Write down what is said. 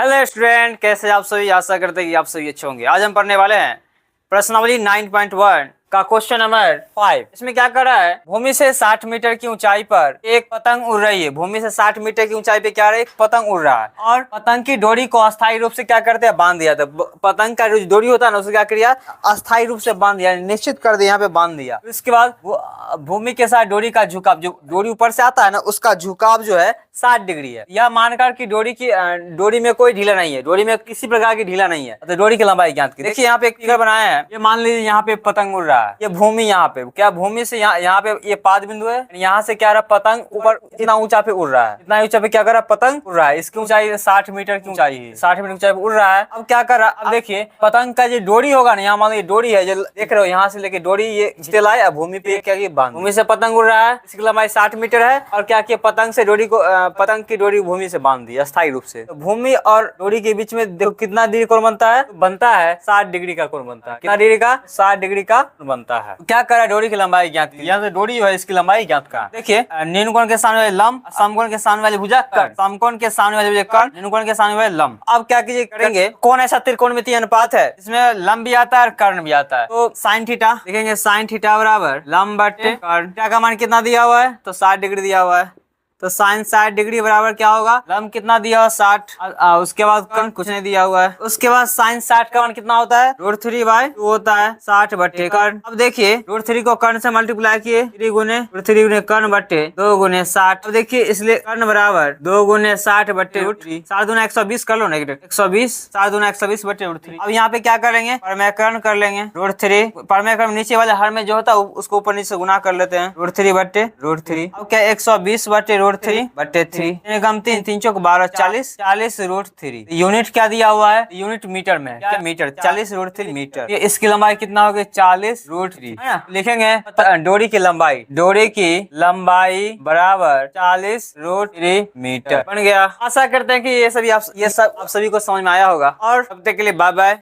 Hello student, कैसे आप सभी। आशा करते हैं कि आप सभी अच्छे होंगे। आज हम पढ़ने वाले हैं प्रश्नावली 9.1 का क्वेश्चन नंबर 5। इसमें क्या कर रहा है, भूमि से 60 मीटर की ऊंचाई पर एक पतंग उड़ रही है। भूमि से 60 मीटर की ऊंचाई पे क्या रहा है, एक पतंग उड़ रहा है और पतंग की डोरी को अस्थायी रूप से क्या करते हैं, बांध दिया। तो पतंग का जो डोरी होता है ना, उसे क्या किया, अस्थायी रूप से बांध दिया, निश्चित कर दिया, यहाँ पे बांध दिया। इसके बाद भूमि के साथ डोरी का झुकाव, जो डोरी ऊपर से आता है ना, उसका झुकाव जो है 60 डिग्री है। यह मानकर कि डोरी में कोई ढीला नहीं है, डोरी में किसी प्रकार की ढीला नहीं है। तो डोरी की लंबाई ज्ञात की। देखिए यहाँ पे एक फिगर बनाया है। ये मान लीजिए यहाँ पे पतंग उड़ रहा है, ये भूमि यहाँ पे क्या, भूमि से यहाँ पे ये पाद बिंदु है। यहाँ से क्या रहा, पतंग ऊपर इतना ऊंचा पे उड़ रहा है, इतना ऊंचा पे क्या कर रहा है, पतंग उड़ रहा है। इसकी ऊंचाई 60 मीटर की ऊंचाई है, 60 मीटर ऊंचाई पे उड़ रहा है। अब क्या कर रहा है, अब देखिए पतंग का जो डोरी होगा ना, यहाँ मान लीजिए डोरी है, जो देख रहे हो यहाँ से लेके डोरी ये लाए, भूमि पे क्या किया, बांध। भूमि से पतंग उड़ रहा है, इसकी लंबाई 60 मीटर है और क्या किया, पतंग से डोरी को पतंग की डोरी भूमि से बांध दी अस्थायी रूप से। तो भूमि और डोरी के बीच में देखो कितना डिग्री कोण बनता है, बनता है 60 डिग्री का कोण बनता है। कितना डिग्री का, 60 डिग्री का बनता है। क्या करा, डोरी की लंबाई ज्ञात की। यहाँ से डोरी जो है इसकी लंबाई ज्ञात करा। देखिए निम्न कोण के सामने वाले लंब, समकोण के सामने वाली भुजा कर्ण, समकोण के सामने वाली भुजा कर्ण, निम्न कोण के सामने वाले लंब। अब क्या कीजिए, करेंगे कौन ऐसा त्रिकोणमितीय अनुपात है इसमें लंब भी आता है और कर्ण भी आता है। तो साइन थीटा देखेंगे, साइन थीटा बराबर लंब बटे कर्ण। थीटा का मान कितना दिया हुआ है, तो 60 डिग्री दिया हुआ है। तो साइन 60 डिग्री बराबर क्या होगा, लंब कितना दिया हुआ, 60। उसके बाद कर्ण कुछ नहीं दिया हुआ है। उसके बाद साइन 60 का मान कितना होता है, √3/2 होता है, 60 बटे कर्ण। अब देखिए √3 को कर्ण से मल्टीप्लाई किए, 3 गुने √3 गुने कर्ण बटे 2 गुने 60। अब देखिए इसलिए कर्ण बराबर 2 गुने 60 बटे √3। 7 दूना 120 कर लो ना, 120, 7 दूना 120 बटे √3। अब यहाँ पे क्या करेंगे, परमेकरण कर लेंगे। √3 परमेकरण नीचे वाले हर में जो होता है उसको ऊपर नीचे गुना कर लेते हैं, √3 बटे √3। अब क्या 120 बटे √3 बटे 3, 3 चौक 12, 40 √3। यूनिट क्या दिया हुआ है, यूनिट मीटर में, क्या मीटर, 40 √3 मीटर। ये इसकी लंबाई कितना होगी, 40 √3 है ना। लिखेंगे डोरी की लंबाई, डोरी की लंबाई बराबर 40 √3 मीटर बन गया। आशा करते हैं कि ये सब आप सभी को समझ में आया होगा और तब तक के लिए बाय बाय।